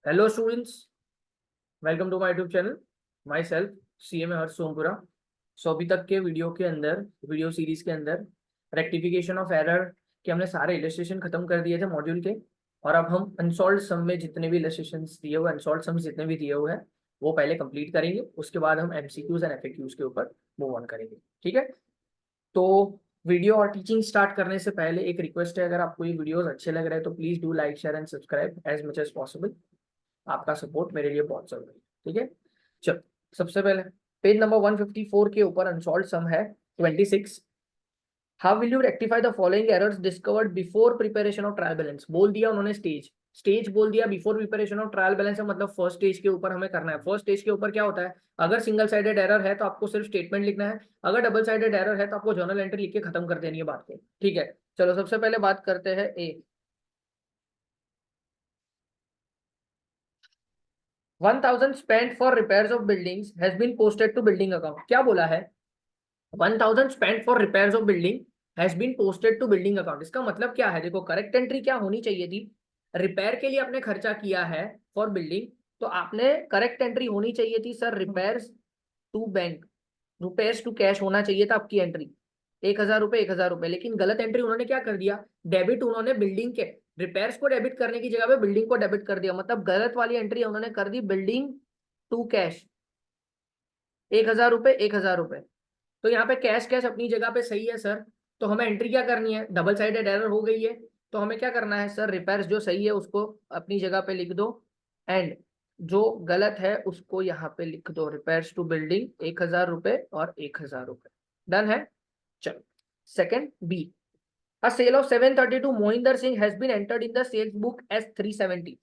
Hello students, welcome to my YouTube channel. Myself CMA Harsh Sompura. अभी तक के video series के अंदर रेक्टिफिकेशन ऑफ एरर के हमने सारे इलस्ट्रेशन खत्म कर दिए थे मॉड्यूल के। और अब हम अनसॉल्व सम में जितने भी इलस्ट्रेशन दिए हुए अनसॉल्व सम्स जितने भी दिए हुए हैं वो पहले कंप्लीट करेंगे। उसके बाद हम MCQs एंड FAQs के ऊपर मूव ऑन करेंगे। ठीक है, तो वीडियो और टीचिंग स्टार्ट करने से पहले एक रिक्वेस्ट है, अगर आपको ये वीडियोस अच्छे लग रहे हैं तो please do like share and subscribe as much as possible. आपका सपोर्ट मेरे लिए बहुत जरूरी है। ठीक है, चलो सबसे पहले पेज नंबर 154 के ऊपर अनसॉल्व सम है 26। How will you rectify the following errors discovered before preparation of trial balance. बोल दिया उन्होंने स्टेज बोल दिया before preparation of trial balance है, मतलब फर्स्ट स्टेज के ऊपर हमें करना है। फर्स्ट स्टेज के ऊपर क्या होता है, अगर सिंगल साइडेड एरर है तो आपको सिर्फ स्टेटमेंट लिखना है, अगर डबल साइडेड एरर है तो आपको जर्नल एंट्री लिख के खत्म कर देनी है बात को। ठीक है, चलो सबसे पहले बात करते हैं ए 1000 spent for repairs of buildings has been posted to building account। क्या बोला है, 1000 spent for repairs of building has been posted to building account। इसका मतलब क्या है, देखो करेक्ट एंट्री क्या होनी चाहिए थी, रिपेयर के लिए आपने खर्चा किया है फॉर बिल्डिंग, तो आपने करेक्ट एंट्री होनी चाहिए थी sir repairs to bank, rupees to cash होना चाहिए था आपकी एंट्री 1000 रुपए 1000 रुपए। लेकिन गलत एंट्री उन्होंने क्या कर दिया, डेबिट उन्होंने बिल्डिंग के रिपेयर्स को डेबिट करने की जगह पे बिल्डिंग को डेबिट कर दिया, मतलब गलत वाली एंट्री उन्होंने कर दी बिल्डिंग टू कैश 1000 रुपए 1000 रुपए। तो यहाँ पे कैश कैश अपनी जगह पे सही है सर, तो हमें एंट्री क्या करनी है, डबल साइडेड एरर हो गई है तो हमें क्या करना है सर, रिपेयर्स जो सही है उसको अपनी जगह पे लिख दो एंड जो गलत है उसको यहाँ पे लिख दो, रिपेयर्स टू बिल्डिंग 1000 रुपए और 1000 रुपए। डन है। चलो second B, a sale of 732 Mohinder Singh has been entered in the sales book as 370।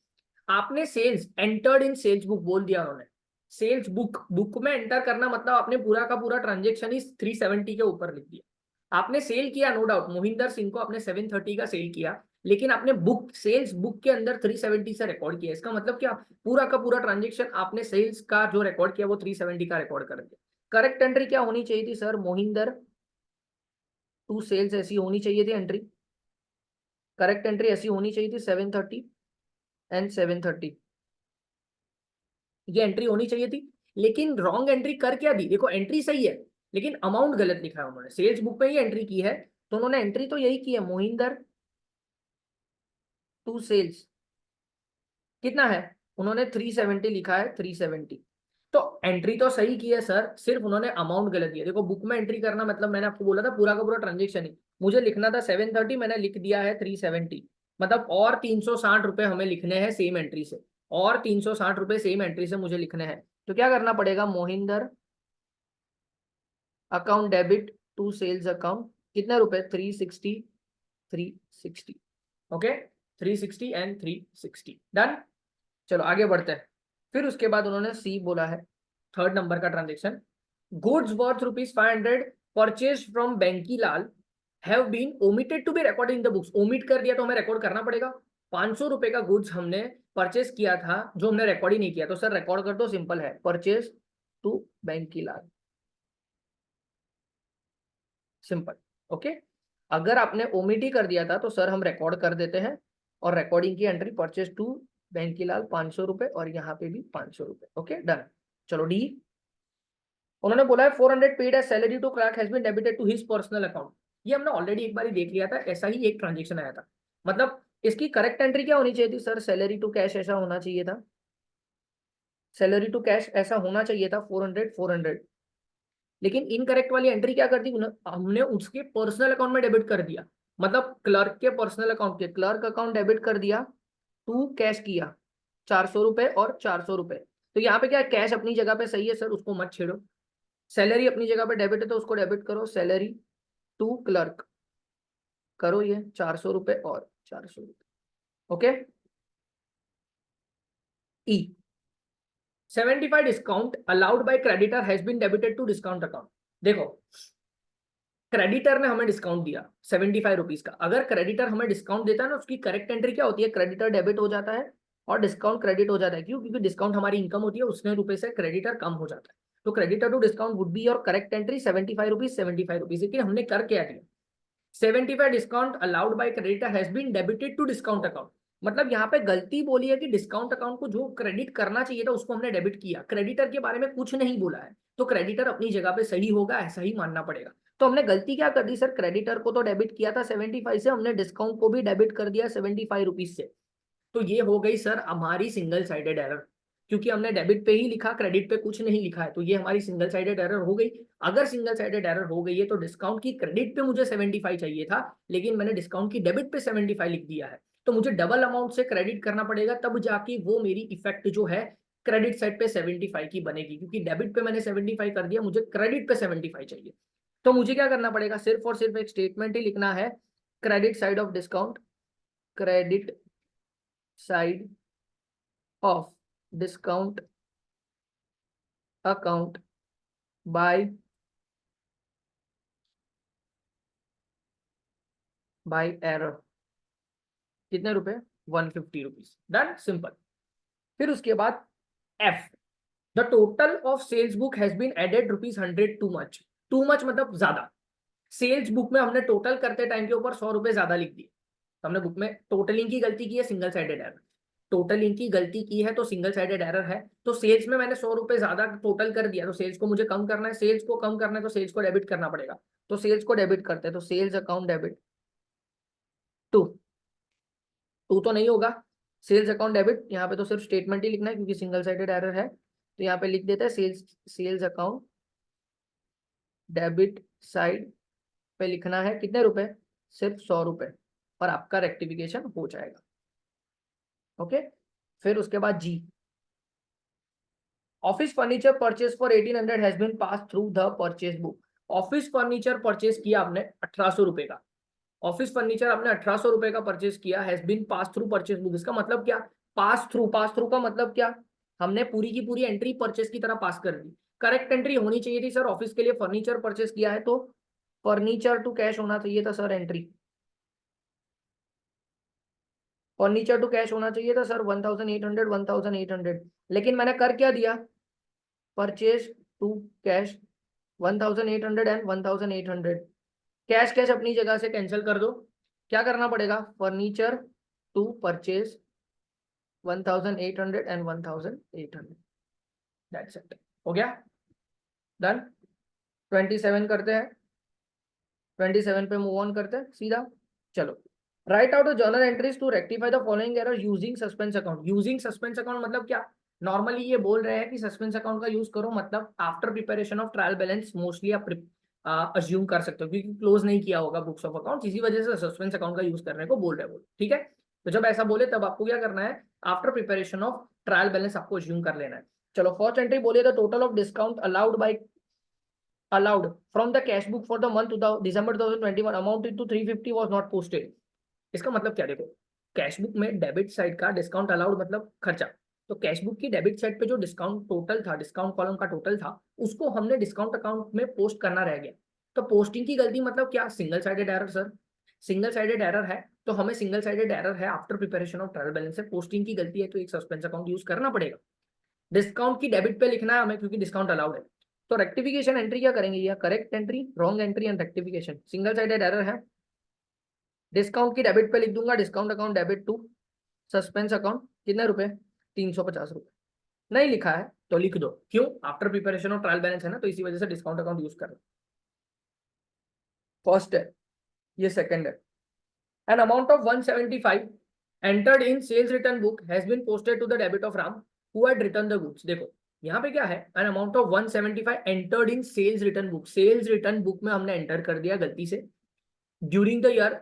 आपने sales entered in sales book बोल दिया उन्होंने, सेल्स बुक में एंटर करना मतलब आपने पूरा का पूरा ट्रांजेक्शन इस 370 के ऊपर लिख दिया। आपने सेल किया नो डाउट, मोहिंदर सिंह को आपने 730 का सेल किया, लेकिन आपने बुक सेल्स बुक के अंदर 370 से रिकॉर्ड किया। इसका मतलब क्या, पूरा का पूरा ट्रांजेक्शन आपने सेल्स का जो रिकॉर्ड किया वो 370 का रिकॉर्ड कर दिया। करेक्ट एंट्री क्या होनी चाहिए थी सर, मोहिंदर टू सेल्स ऐसी होनी चाहिए थी एंट्री, करेक्ट एंट्री ऐसी होनी चाहिए थी 730 एंड 730, ये एंट्री होनी चाहिए थी। लेकिन रॉन्ग एंट्री कर क्या दी, देखो एंट्री सही है लेकिन अमाउंट गलत लिखा है उन्होंने, सेल्स बुक में ही एंट्री की है तो उन्होंने एंट्री तो यही की है, मोहिंदर टू सेल्स कितना है, उन्होंने 370 लिखा है 370। तो एंट्री तो सही की है सर, सिर्फ उन्होंने अमाउंट गलत दिया। देखो बुक में एंट्री करना मतलब मैंने आपको बोला था पूरा का पूरा ट्रांजेक्शन ही, मुझे लिखना था 730, मैंने लिख दिया है 370, मतलब और 360 रुपए हमें लिखने हैं सेम एंट्री से, और 360 रुपए सेम एंट्री से मुझे लिखने हैं। तो क्या करना पड़ेगा, Mohinder account debit to sales account कितने रुपए 360 360। Okay 360 and 360 done. चलो आगे बढ़ते हैं। फिर उसके बाद उन्होंने सी बोला है, थर्ड नंबर का transaction, goods worth ₹500 purchase from Banki Lal have been omitted to be recorded in the books. Omit कर दिया तो हमें रिकॉर्ड करना पड़ेगा। 500 रुपए का गुड्स हमने परचेज किया था जो हमने रिकॉर्ड ही नहीं किया, तो सर रिकॉर्ड कर दो, सिंपल है, purchase to Banki Lal, simple. Okay, अगर आपने ओमिट ही कर दिया था तो सर हम रिकॉर्ड कर देते हैं और रिकॉर्डिंग की एंट्री परचेज टू बैंकीलाल 500 रुपए और यहाँ पे भी 500 रुपए। Okay done. चलो डी, उन्होंने बोला है 400 paid as salary to clerk has been debited to his personal account. ये हमने ऑलरेडी एक बार ही देख लिया था, ऐसा ही एक ट्रांजेक्शन आया था। मतलब इसकी करेक्ट एंट्री क्या होनी चाहिए थी सर, सैलरी टू कैश ऐसा होना चाहिए था, सैलरी टू कैश ऐसा होना चाहिए था 400 400। लेकिन इनकरेक्ट वाली एंट्री क्या कर दी, हमने उसके पर्सनल अकाउंट में डेबिट कर दिया, मतलब क्लर्क के पर्सनल अकाउंट के क्लर्क अकाउंट डेबिट कर दिया, टू कैश किया 400 रुपए और 400 रुपए। तो यहाँ पे क्या, कैश अपनी जगह पे सही है सर, उसको मत छेड़ो, सैलरी अपनी जगह पे डेबिट है तो उसको डेबिट करो, सैलरी टू क्लर्क करो ये 400 रुपए और 400 रुपए। Okay E 75 discount allowed by creditor has been debited to discount account. देखो क्रेडिटर ने हमें डिस्काउंट दिया 75 रुपीज का, अगर क्रेडिटर हमें डिस्काउंट देता है ना, उसकी करेक्ट एंट्री क्या होती है, क्रेडिटर डेबिट हो जाता है और डिस्काउंट क्रेडिट हो जाता है। क्यों, क्योंकि डिस्काउंट हमारी इनकम होती है, उसने रुपए से क्रेडिटर कम हो जाता है, तो creditor to discount would be your correct entry 75 rupees 75 rupees. लेकिन हमने कर क्या दिया, 75 discount allowed by creditor has been debited to discount account. मतलब यहाँ पे गलती बोली है कि डिस्काउंट अकाउंट को जो क्रेडिट करना चाहिए था उसको हमने डेबिट किया, क्रेडिटर के बारे में कुछ नहीं बोला है, तो क्रेडिटर अपनी जगह पे सही होगा, ऐसा ही मानना पड़ेगा। तो हमने गलती क्या कर दी सर, क्रेडिटर को तो डेबिट किया था 75 से, हमने डिस्काउंट को भी डेबिट कर दिया 75 रुपीज से। तो ये हो गई सर हमारी सिंगल साइडेड एरर, क्योंकि हमने डेबिट पे ही लिखा, क्रेडिट पे कुछ नहीं लिखा है, तो ये हमारी सिंगल साइडेड एरर हो गई। अगर सिंगल साइडेड एरर हो गई है तो डिस्काउंट की क्रेडिट पे मुझे 75 चाहिए था, लेकिन मैंने डिस्काउंट की डेबिट पे 75 लिख दिया है, तो मुझे डबल अमाउंट से क्रेडिट करना पड़ेगा, तब जाके वो मेरी इफेक्ट जो है क्रेडिट साइड पे 75 की बनेगी, क्योंकि डेबिट पे मैंने 75 कर दिया, मुझे क्रेडिट पे 75 चाहिए। तो मुझे क्या करना पड़ेगा, सिर्फ और सिर्फ एक स्टेटमेंट ही लिखना है, credit side of discount, credit side of discount account by error, कितने रुपए, 150 रुपीज, डन, सिंपल। फिर उसके बाद F, the total of sales book has been added ₹100 too much, too much मतलब ज्यादा, सेल्स बुक में हमने टोटल करते टाइम के ऊपर 100 रुपए ज्यादा लिख दिए, तो हमने बुक में टोटलिंग की गलती की है, सिंगल साइडेड एरर, टोटलिंग की गलती की है तो सिंगल साइडेड एरर है। तो सेल्स में मैंने 100 रुपए ज्यादा टोटल कर दिया, तो सेल्स को मुझे कम करना है, सेल्स को कम करना है तो सेल्स को डेबिट करना पड़ेगा, तो सेल्स को डेबिट करते हैं, तो sales account debit to, to तो नहीं होगा, सेल्स अकाउंट डेबिट, यहाँ पे तो सिर्फ स्टेटमेंट ही लिखना है क्योंकि सिंगल साइडेड एरर है, तो यहाँ पे लिख देता है सेल्स अकाउंट डेबिट साइड पे लिखना है कितने रुपए, सिर्फ 100 रुपए, और आपका रेक्टिफिकेशन हो जाएगा। ओके, फिर उसके बाद जी, office furniture purchase for 1800 has been pass through the purchase book, office furniture purchase किया आपने 1800 रुपए का, ऑफिस फर्नीचर आपने 1800 रुपए का परचेज किया, has been pass through purchase book, इसका मतलब क्या, पास थ्रू, पास थ्रू का मतलब क्या, हमने पूरी की पूरी एंट्री परचेज की तरह पास कर दी, करेक्ट एंट्री होनी चाहिए थी सर, ऑफिस के लिए फर्नीचर परचेज किया है तो फर्नीचर टू कैश होना चाहिए था sir, entry furniture to cash होना चाहिए था सर, 1800 1800, लेकिन मैंने कर क्या दिया, purchase to cash 1800 and 1800, cash cash अपनी जगह से कैंसिल कर दो, क्या करना पड़ेगा, furniture to purchase 1800 and 1800, that's it, हो गया, डन। 27 करते हैं, 27 पे मूव ऑन करते हैं सीधा, चलो, write out the journal entries to rectify the following error using suspense account, using suspense account मतलब क्या, नॉर्मली ये बोल रहे हैं कि सस्पेंस अकाउंट का यूज करो, मतलब after preparation of trial balance mostly आप अज्यूम कर सकते हो, क्योंकि क्लोज नहीं किया होगा बुक्स ऑफ अकाउंट, इसी वजह से सस्पेंस अकाउंट का यूज करने को बोल रहे हैं, ठीक है। तो जब ऐसा बोले तब आपको क्या करना है, after preparation of trial balance आपको अज्यूम कर लेना है। चलो, फर्स्ट एंट्री बोलिए, the total of discount allowed from the cash book for the month of December 2021 amounted to 350 was not posted, इसका मतलब क्या, देखो कैश बुक में डेबिट साइड का डिस्काउंट अलाउड मतलब खर्चा, तो कैश बुक की डेबिट साइड पे जो डिस्काउंट टोटल था, डिस्काउंट कॉलम का टोटल था, उसको हमने डिस्काउंट अकाउंट में पोस्ट करना रह गया, तो पोस्टिंग की गलती मतलब क्या, single sided error sir, single sided error है तो हमें सिंगल साइडेड एरर है after preparation of trial balance से, पोस्टिंग की गलती है तो एक सस्पेंस अकाउंट यूज करना पड़ेगा, डिस्काउंट की डेबिट पे लिखना है हमें क्योंकि डिस्काउंट अलाउड है, तो रेक्टिफिकेशन एंट्री क्या करेंगे, या correct entry, wrong entry and rectification, single sided error है, डिस्काउंट की डेबिट पे लिख दूंगा, discount account debit to suspense account, कितने रुपए, 350 रुपए, नहीं लिखा है तो लिख दो, क्यों, after preparation of trial balance है ना, तो इसी वजह से डिस्काउंट अकाउंट यूज कर रहे, फर्स्ट है, ये सेकंड है, an amount of 175 entered in sales return book has been posted to the debit of Ram who had returned the goods, देखो यहाँ पे क्या है, an amount of 175 entered in sales return book, sales return book में हमने enter कर दिया गलती से during the year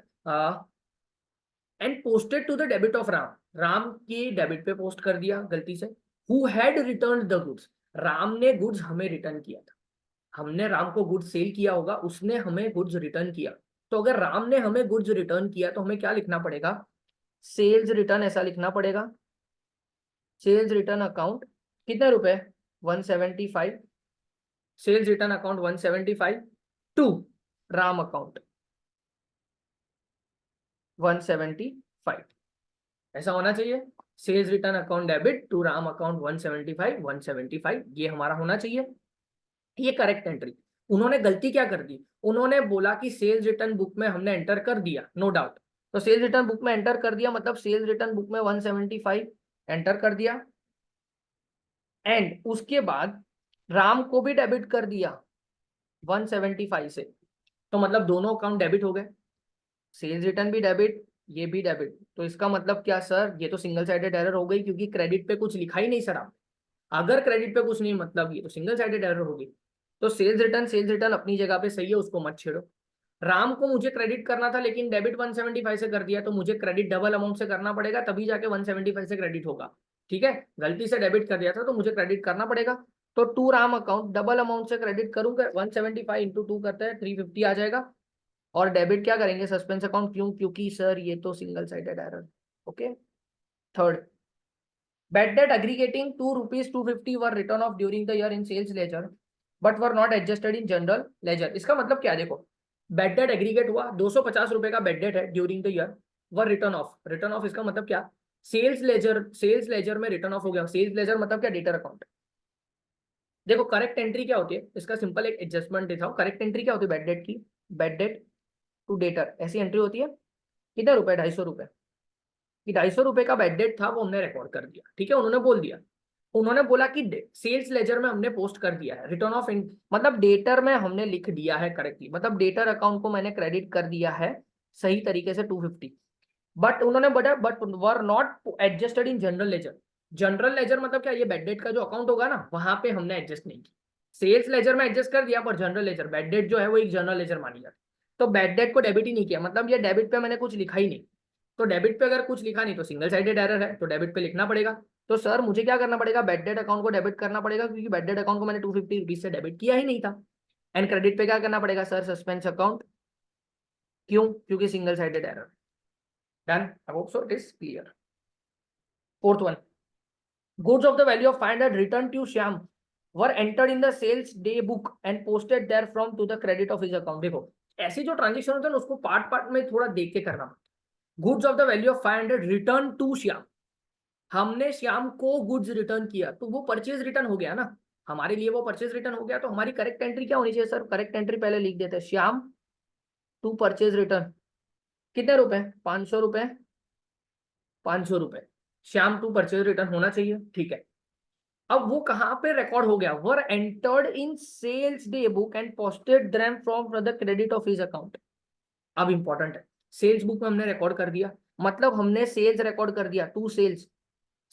and posted to the debit of Ram, Ram की डेबिट पे पोस्ट कर दिया गलती से, who had return the goods, Ram ने गुड्स हमें रिटर्न किया था, हमने राम को गुड्स सेल किया होगा, उसने हमें गुड्स रिटर्न किया, तो अगर राम ने हमें गुड्स रिटर्न किया तो हमें क्या लिखना पड़ेगा, सेल्स रिटर्न ऐसा लिखना पड़ेगा, सेल्स रिटर्न अकाउंट कितने रुपए, 175, sales return account 175 to Ram account 175, ऐसा होना चाहिए, sales return account debit to Ram account 175 175, ये हमारा होना चाहिए, ये करेक्ट एंट्री। उन्होंने गलती क्या कर दी, उन्होंने बोला कि सेल्स रिटर्न बुक में हमने एंटर कर दिया, नो डाउट, तो सेल्स रिटर्न बुक में एंटर कर दिया, मतलब सेल्स रिटर्न बुक में 175 एंटर कर दिया। एंड उसके बाद राम को भी डेबिट कर दिया 175 से, तो मतलब दोनों अकाउंट डेबिट हो गए, सेल्स रिटर्न भी डेबिट, ये भी डेबिट। तो इसका मतलब क्या सर, ये तो सिंगल साइडेड एरर हो गई, क्योंकि क्रेडिट पे कुछ लिखा ही नहीं सर आप। अगर क्रेडिट पे कुछ नहीं मतलब ये तो सिंगल साइडेड एरर होगी। तो सेल्स रिटर्न अपनी जगह पे सही है, उसको मत छेड़ो। राम को मुझे क्रेडिट करना था लेकिन डेबिट 175 से कर दिया, तो मुझे क्रेडिट डबल अमाउंट से करना पड़ेगा, तभी जाके 175 से क्रेडिट होगा। ठीक है, गलती से डेबिट कर दिया था तो मुझे क्रेडिट करना पड़ेगा। तो to Ram account double amount से क्रेडिट करूंगा, 175 इंटू 2 करते हैं 350 आ जाएगा। और डेबिट क्या करेंगे, सस्पेंस अकाउंट, क्यों, क्योंकि सर ये तो single sided error. Okay. Third, bad debt aggregating to rupees 250 were written off during the year in sales ledger but were not adjusted in general ledger। इसका मतलब क्या, देखो बैड डेट एग्रीगेट हुआ, 250 रुपए का बैड डेट है during the year, were return of. Return of इसका मतलब क्या, सेल्स लेजर में रिटर्न ऑफ हो गया। सेल्स लेजर मतलब क्या, डेटर अकाउंट। देखो करेक्ट एंट्री क्या होती है, इसका सिंपल एक एडजस्टमेंट देता हूँ। करेक्ट एंट्री क्या होती है बैड डेट की, बैड डेट टू डेटर, ऐसी एंट्री होती है। कितने रुपए, 250 रुपए कि 250 रुपए का बैड डेट था, वो हमने रिकॉर्ड कर दिया। ठीक है, उन्होंने बोल दिया, उन्होंने बोला कि सेल्स लेजर में हमने पोस्ट कर दिया है। रिटर्न ऑफ मतलब डेटर में हमने लिख दिया है करेक्टली, मतलब डेटर अकाउंट को मैंने क्रेडिट कर दिया है सही तरीके से 250। बट उन्होंने बोला but were not adjusted in general ledger. General ledger मतलब क्या, ये बैड डेट का जो अकाउंट होगा ना, वहां पे हमने एडजस्ट नहीं किया। सेल्स लेजर में एडजस्ट कर दिया, पर जनरल लेजर बैड डेट जो है वो एक जनरल लेजर मानी जाती है। तो बैड डेट को डेबिट ही नहीं किया, मतलब ये डेबिट पे मैंने कुछ लिखा ही नहीं। तो डेबिट पे अगर कुछ लिखा नहीं तो सिंगल साइडेड एरर है, तो डेबिट पे लिखना पड़ेगा। तो सर मुझे क्या करना पड़ेगा, बैड डेट अकाउंट को डेबिट करना पड़ेगा, क्योंकि बैड डेट अकाउंट को मैंने 250 रुपीज से डेबिट किया ही नहीं था। एंड क्रेडिट पे क्या करना पड़ेगा सर, सस्पेंस अकाउंट, क्यों, क्योंकि single sided error. Done, I hope so it is clear. Fourth one, goods of the value of 500 returned to Shyam were entered in the sales day book and posted there from to the credit of his account। देखो ऐसी जो transaction होता है ना, उसको part part में थोड़ा देख के करना पड़ता है। Goods of the value of 500 return to Shyam, हमने श्याम को गुड्स रिटर्न किया, तो वो परचेज रिटर्न हो गया ना, हमारे लिए वो परचेज रिटर्न हो गया। तो हमारी करेक्ट एंट्री क्या होनी चाहिए सर, करेक्ट एंट्री पहले लिख देते हैं, श्याम टू परचेज रिटर्न, कितने रुपए, 500 रुपए, 500 रुपए, श्याम टू परचेज रिटर्न होना चाहिए। ठीक है, अब वो कहां पे रिकॉर्ड हो गया, were entered in sales day book and posted them from the credit of his account. अब इंपॉर्टेंट है, सेल्स बुक में हमने रिकॉर्ड कर दिया, मतलब हमने सेल्स रिकॉर्ड कर दिया, टू सेल्स,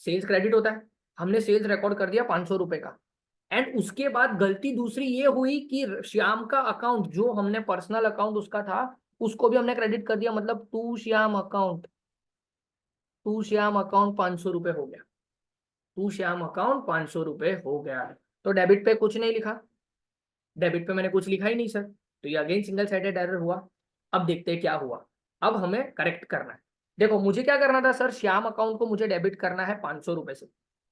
सेल्स क्रेडिट होता है, हमने सेल्स रिकॉर्ड कर दिया 500 रुपए का। एंड उसके बाद गलती दूसरी ये हुई कि श्याम का अकाउंट, जो हमने पर्सनल अकाउंट उसका था, उसको भी हमने क्रेडिट कर दिया, मतलब to Shyam account, to Shyam account 500 रुपए हो गया, टू श्याम अकाउंट 500 रुपए हो गया। तो डेबिट पे कुछ नहीं लिखा, डेबिट पे मैंने कुछ लिखा ही नहीं सर, तो ये अगेन सिंगल साइडेड एरर हुआ। अब देखते हैं क्या हुआ, अब हमें करेक्ट करना है। देखो मुझे क्या करना था सर, श्याम अकाउंट को मुझे डेबिट करना है 500 रुपए से,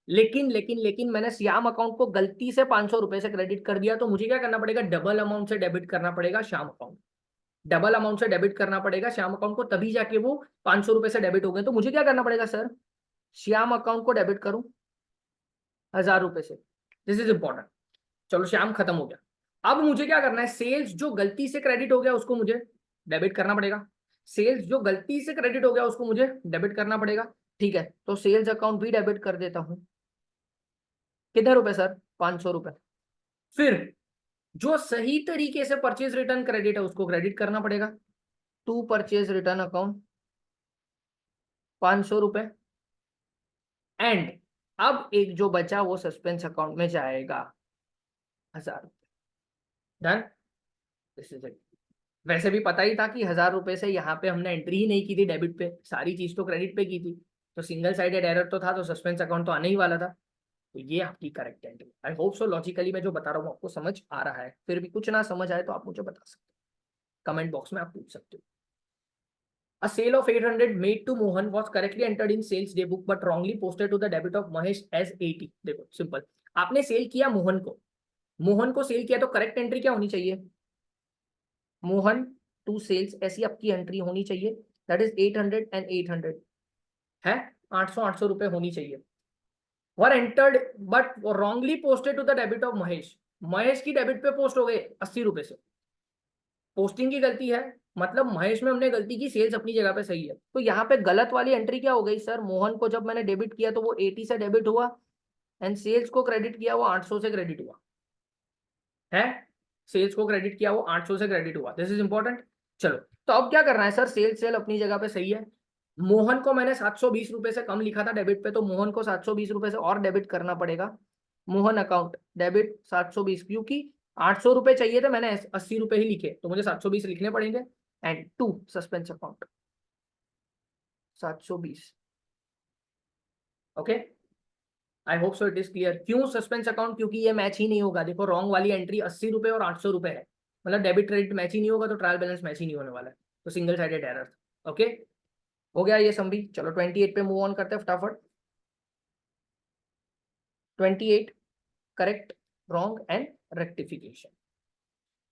लेकिन मैंने श्याम अकाउंट को गलती से 500 रुपए से क्रेडिट कर दिया, तो मुझे क्या करना पड़ेगा, डबल अमाउंट से डेबिट करना पड़ेगा श्याम अकाउंट, डबल अमाउंट से डेबिट करना पड़ेगा श्याम अकाउंट को, तभी जाके वो 500 रुपए से डेबिट हो गए। तो मुझे क्या करना पड़ेगा सर, श्याम अकाउंट को डेबिट करूं 1000 रुपए से, दिस इज इंपॉर्टेंट। चलो श्याम खत्म हो गया, अब मुझे क्या करना है, सेल्स जो गलती से क्रेडिट हो गया उसको मुझे डेबिट करना पड़ेगा, सेल्स जो गलती से क्रेडिट हो गया उसको मुझे डेबिट करना पड़ेगा। ठीक है, तो सेल्स अकाउंट भी डेबिट कर देता हूं, कितने रुपए सर, 500 रुपए। फिर जो सही तरीके से परचेज रिटर्न क्रेडिट है उसको क्रेडिट करना पड़ेगा, टू परचेज रिटर्न अकाउंट 500 रुपए। एंड अब एक जो बचा वो सस्पेंस अकाउंट में जाएगा 1000 रुपए। Done, this is it. वैसे भी पता ही था कि 1000 रुपए से यहाँ पे हमने एंट्री ही नहीं की थी डेबिट पे, सारी चीज तो क्रेडिट पे की थी, तो सिंगल साइडेड एरर तो था, तो सस्पेंस अकाउंट तो आने ही वाला था। तो ये आपकी करेक्ट एंट्री। आई होप सो लॉजिकली मैं जो बता रहा हूँ आपको समझ आ रहा है, फिर भी कुछ ना समझ आए तो आप मुझे बता सकते हो, कमेंट बॉक्स में आप पूछ सकते हो। A sale of 800 made to Mohan was correctly entered in sales day book but wrongly posted to the debit of Mahesh as 80। देखो सिंपल, आपने सेल किया मोहन को, मोहन को सेल किया, तो करेक्ट एंट्री क्या होनी चाहिए, मोहन टू सेल्स, ऐसी आपकी एंट्री होनी चाहिए, दैट इज 800 एंड 800 है, 800 रुपए होनी चाहिए। Were entered but wrongly posted to the debit of Mahesh, Mahesh की डेबिट पे पोस्ट हो गए 80 रुपए से, पोस्टिंग की गलती है, मतलब महेश में हमने गलती की, सेल्स अपनी जगह पे सही है। तो यहाँ पे गलत वाली एंट्री क्या हो गई सर, मोहन को जब मैंने डेबिट किया तो वो 80 से डेबिट हुआ, एंड सेल्स को क्रेडिट किया वो 800 से क्रेडिट हुआ है। सेल्स को क्रेडिट किया वो 800 से क्रेडिट हुआ, दिस इज इंपॉर्टेंट। चलो, तो अब क्या करना है सर, सेल अपनी जगह पे सही है। मोहन को मैंने 720 रुपए से कम लिखा था डेबिट पे, तो मोहन को 720 रुपए से और डेबिट करना पड़ेगा। मोहन अकाउंट डेबिट 720, क्योंकि 800 रुपए चाहिए थे, मैंने 80 रुपए ही लिखे, तो मुझे 720 लिखने पड़ेंगे। And to suspense account 720। Okay, I hope so it is clear. क्यों सस्पेंस अकाउंट, क्योंकि ये मैच ही नहीं होगा। देखो रॉन्ग वाली एंट्री 80 रुपए और 800 रुपए है, मतलब डेबिट क्रेडिट मैच ही नहीं होगा, तो ट्रायल बैलेंस मैच ही नहीं होने वाला है, तो सिंगल साइडेड एरर। ओके, हो गया ये सम भी। चलो 28 पे मूव ऑन करते हैं फटाफट। 28 करेक्ट, रॉन्ग एंड रेक्टिफिकेशन।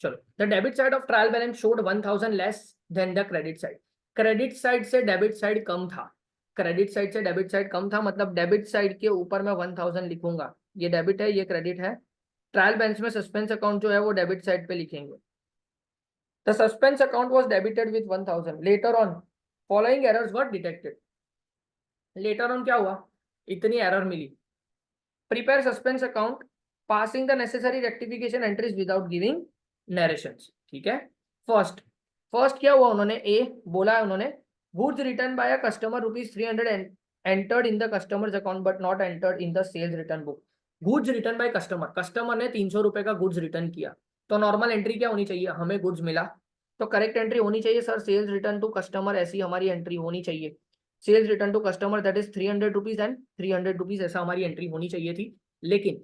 चलो, the debit side of trial balance showed 1000 less than the credit side. Credit side से डेबिट साइड कम था, क्रेडिट साइड से डेबिट साइड कम था, मतलब डेबिट साइड के ऊपर मैं 1000 लिखूंगा, ये डेबिट है ये क्रेडिट है। ट्रायल बैलेंस में सस्पेंस अकाउंट जो है वो डेबिट साइड पे लिखेंगे। The suspense account was debited with 1000, later on following errors were detected. Later on क्या हुआ, इतनी एरर मिली। Prepare suspense account, passing the necessary rectification entries without giving narrations. ठीक है, फर्स्ट फर्स्ट क्या हुआ, उन्होंने ए बोला है, उन्होंने goods return by a customer ₹300 entered in the customer's account but not entered in the sales return book. Goods return by customer, customer ने 300 रुपए का गुड्स रिटर्न किया, तो नॉर्मल एंट्री क्या होनी चाहिए, हमें गुड्स मिला, तो करेक्ट एंट्री होनी चाहिए sir sales return to customer, ऐसी हमारी एंट्री होनी चाहिए। Sales return to customer that is 300 rupees and 300 rupees, ऐसा हमारी एंट्री होनी चाहिए थी। लेकिन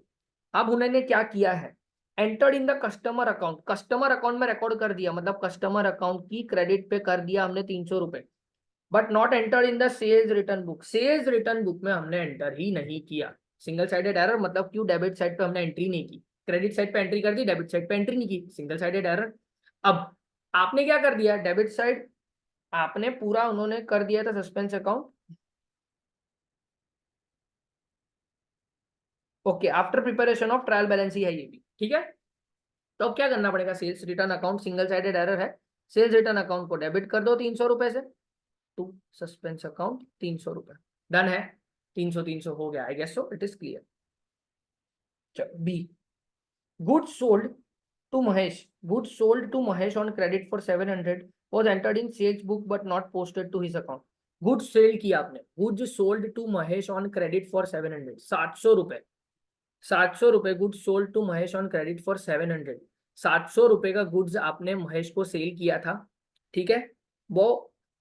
अब उन्होंने क्या किया है, entered in the customer account, customer account में रिकॉर्ड कर दिया, मतलब कस्टमर अकाउंट की क्रेडिट पे कर दिया हमने 300 रुपए, but not entered in the sales return book, sales return book में हमने एंटर ही नहीं किया। सिंगल साइडेड एरर, मतलब क्यों, डेबिट साइड पे हमने एंट्री नहीं की, क्रेडिट साइड पे एंट्री कर दी, डेबिट साइड पे एंट्री नहीं की, सिंगल साइडेड एरर। अब आपने क्या कर दिया, डेबिट साइड आपने पूरा उन्होंने कर दिया था suspense account. Okay, after preparation of trial balance ही है ये भी, ठीक है। तो अब क्या करना पड़ेगा, sales return account single sided error है, सेल्स रिटर्न अकाउंट को डेबिट कर दो 300 रुपए से, टू सस्पेंस अकाउंट 300 रुपए, डन है। 300 300 हो गया, I guess so it is clear. चलो B, goods sold to Mahesh, goods sold to Mahesh on credit for 700 was entered in sales book but not posted to his account। Goods sale किया आपने, goods sold to Mahesh on credit for 700, 700 रुपए, 700 रुपए goods sold to Mahesh on credit for 700, 700 रुपए का goods आपने महेश को cell किया था, ठीक है। वो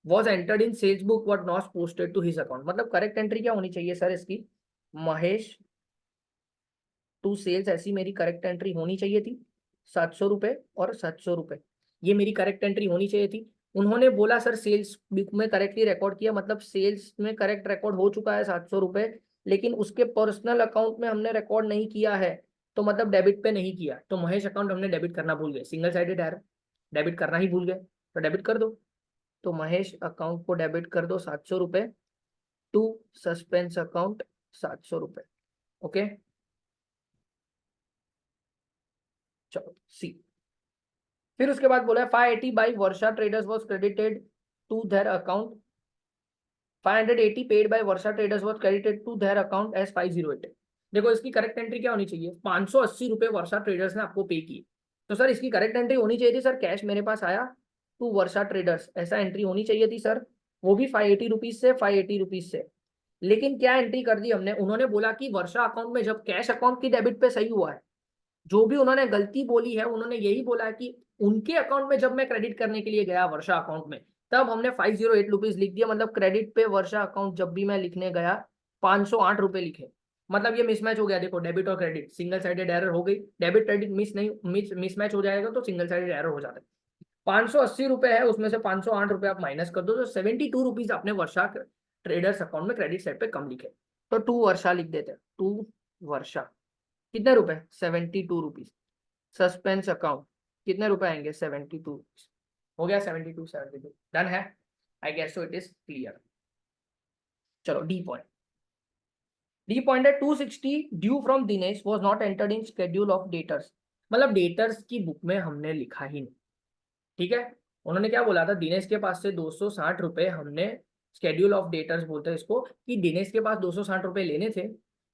was entered in sales book but not posted to his account, मतलब करेक्ट एंट्री क्या होनी चाहिए सर इसकी, महेश टू सेल्स, ऐसी मेरी करेक्ट एंट्री होनी चाहिए थी। 700 रुपए और 700 रुपए, ये मेरी करेक्ट एंट्री होनी चाहिए थी। उन्होंने बोला सर सेल्स बुक में करेक्टली रिकॉर्ड किया, मतलब सेल्स में करेक्ट रिकॉर्ड हो चुका है 700 रुपए, लेकिन उसके पर्सनल अकाउंट में हमने रिकॉर्ड नहीं किया है, तो मतलब डेबिट पे नहीं किया, तो महेश अकाउंट हमने डेबिट करना भूल गए, सिंगल साइडेड एरर, डेबिट करना ही भूल गए, तो डेबिट कर दो। तो महेश अकाउंट को डेबिट कर दो 700 रुपए टू सस्पेंस अकाउंट 700 रुपए। ओके, चलो सी, फिर उसके बाद बोला 580 by Varsha traders was credited to their account, 580 paid by Varsha traders was credited to their account as 508। देखो इसकी करेक्ट एंट्री क्या होनी चाहिए, 580 रुपए वर्षा ट्रेडर्स ने आपको पे किए, तो सर इसकी करेक्ट एंट्री होनी चाहिए थी सर, कैश मेरे पास आया टू वर्षा ट्रेडर्स, ऐसा एंट्री होनी चाहिए थी सर, वो भी 580 रुपीज से, 580 रुपीज से। लेकिन क्या एंट्री कर दी हमने, उन्होंने बोला कि वर्षा अकाउंट में जब कैश अकाउंट की डेबिट पे सही हुआ है, जो भी उन्होंने गलती बोली है, उन्होंने यही बोला कि उनके अकाउंट में जब मैं क्रेडिट करने के लिए गया वर्षा अकाउंट में, तब हमने 508 रुपीज लिख दिया, मतलब क्रेडिट पे वर्षा अकाउंट जब भी मैं लिखने गया 508 रुपए लिखे, मतलब ये मिसमैच हो गया। देखो डेबिट और क्रेडिट सिंगल साइडेड एरर हो गई, डेबिट क्रेडिट मिस नहीं मिसमैच हो जाएगा तो सिंगल साइडेड एरर हो जाता है। 580 रुपए है, उसमें से 508 रुपए आप माइनस कर दो, तो 72 रुपीज आपने वर्षा ट्रेडर्स अकाउंट में क्रेडिट साइड पे कम लिखे, तो टू वर्षा लिख देते हैं, टू वर्षा, कितने रुपए, 72 रुपीज। सस्पेंस अकाउंट कितने रुपए आएंगे, 72 रुपीज, हो गया 72 72, डन है, I guess so it is clear. चलो डी पॉइंट, डी पॉइंट है 260 due from Dinesh was not entered in schedule of debtors, मतलब डेटर्स की बुक में हमने लिखा ही नहीं, ठीक है। उन्होंने क्या बोला था, दिनेश के पास से 260 रुपए हमने, स्केड्यूल ऑफ डेटर्स बोलते हैं इसको, कि दिनेश के पास 260 रुपए लेने थे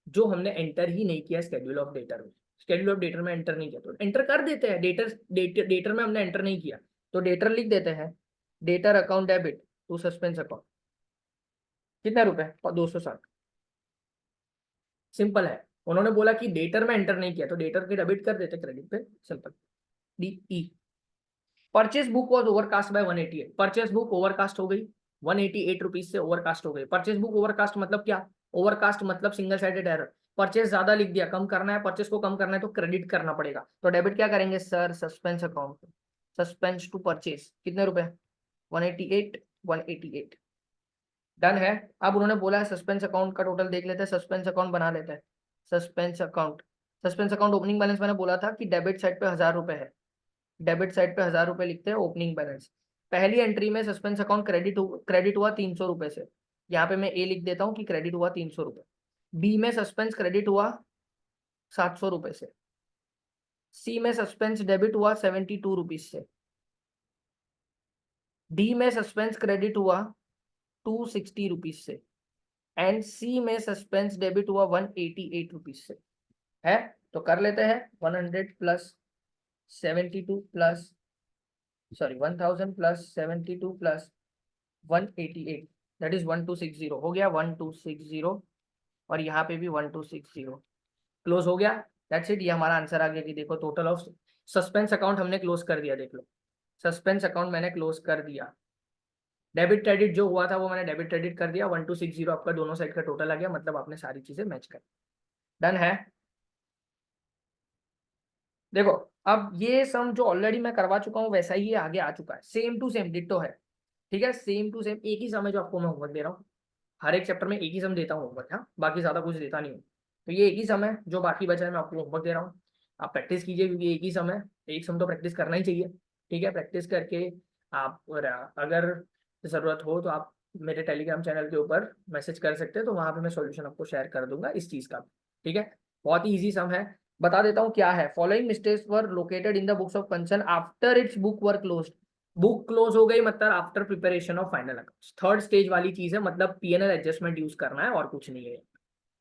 जो हमने एंटर ही नहीं किया स्केड्यूल ऑफ डेटर में। स्केड्यूल ऑफ डेटर में एंटर नहीं किया, तो एंटर कर देते हैं, डेटर में हमने एंटर नहीं किया तो डेटर लिख देते हैं, debtor account debit to suspense account, कितने रुपए, 260। सिंपल है। उन्होंने बोला कि डेटर में एंटर नहीं किया तो डेटर के डेबिट कर देते क्रेडिट पे, simple. D E, purchase book was overcast bye 188, purchase book overcast हो गई 188 रुपीज से, ओवरकास्ट हो गई। परचेस बुक ओवरकास्ट मतलब क्या, ओवरकास्ट मतलब सिंगल साइडेड एरर, परचेस ज्यादा लिख दिया, कम करना है, परचेस को कम करना है तो क्रेडिट करना पड़ेगा। तो डेबिट क्या करेंगे sir, suspense account, suspense to purchase, कितने रुपए, 188, 188 डन है। अब उन्होंने बोला है सस्पेंस अकाउंट का टोटल देख लेते हैं, सस्पेंस अकाउंट बना लेते हैं। Suspense account, suspense account opening balance मैंने बोला था कि डेबिट साइड पे 1000 रुपए है, डेबिट साइड पे 1000 रुपए लिखते हैं ओपनिंग बैलेंस। पहली एंट्री में सस्पेंस अकाउंट क्रेडिट हुआ 300 रुपए से, यहाँ पे मैं ए लिख देता हूँ कि क्रेडिट हुआ 300 रुपए। बी में सस्पेंस क्रेडिट हुआ 700 रुपए से। सी में सस्पेंस डेबिट हुआ 72 रुपीज से। डी में सस्पेंस क्रेडिट हुआ 260 रुपीज से। एंड सी में सस्पेंस डेबिट हुआ 188 रुपीज से। है तो कर लेते हैं, 100 plus 72 plus, sorry 1000 plus 72 plus 188, that is 1260 हो गया, 1260। और यहाँ पे भी 1260 क्लोज हो गया। दैट्स इट, ये हमारा आंसर आ गया कि देखो टोटल ऑफ सस्पेंस अकाउंट हमने क्लोज कर दिया, देख लो सस्पेंस अकाउंट मैंने क्लोज कर दिया। डेबिट क्रेडिट जो हुआ था वो मैंने डेबिट क्रेडिट कर दिया, 1260 आपका दोनों साइड का टोटल आ गया, मतलब आपने सारी चीजें मैच कर। डन है। देखो अब ये सम जो ऑलरेडी मैं करवा चुका हूँ वैसा ही आगे आ चुका है, सेम टू सेम डिट्टो है। ठीक है, सेम टू सेम एक ही सम है जो आपको मैं होमवर्क दे रहा हूँ। हर एक चैप्टर में एक ही सम देता हूँ होमवर्क, हाँ बाकी ज्यादा कुछ देता नहीं हूँ। तो ये एक ही सम है, जो बाकी बचा है मैं आपको होमवर्क दे रहा हूँ। आप प्रैक्टिस कीजिए क्योंकि एक ही सम है, एक सम तो प्रैक्टिस करना ही चाहिए। ठीक है, प्रैक्टिस करके आप, और अगर जरूरत हो तो आप मेरे टेलीग्राम चैनल के ऊपर मैसेज कर सकते हैं, तो वहां पे मैं सॉल्यूशन आपको शेयर कर दूंगा इस चीज का। ठीक है, बहुत ही इजी सम है। बता देता हूँ क्या है। Following mistakes were located in the books of concern after it's book were closed. Book close हो गई मतलब after preparation of final accounts, third stage वाली चीज है, मतलब पीएनएल एडजस्टमेंट यूज करना है और कुछ नहीं है।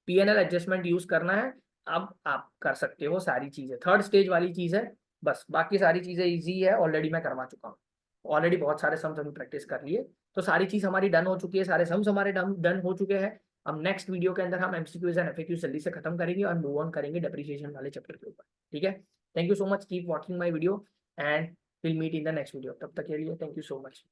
पीएनएल एडजस्टमेंट यूज करना है, अब आप कर सकते हो सारी चीजें, थर्ड स्टेज वाली चीज है। बस बाकी सारी चीजें इजी है, ऑलरेडी मैं करवा चुका हूँ, ऑलरेडी बहुत सारे सम्स हमने प्रैक्टिस कर लिए। तो सारी चीज हमारी डन हो चुकी है, सारे सम्स हमारे डन हो चुके हैं। अब नेक्स्ट वीडियो के अंदर हम एमसीक्यूज एंड एफएक्यूज जल्दी से खत्म करेंगे और मूव ऑन करेंगे डेप्रिसिएशन वाले चैप्टर के ऊपर। ठीक है, thank you so much, keep watching my video and will meet in the next video. तब तक के लिए थैंक यू सो मच।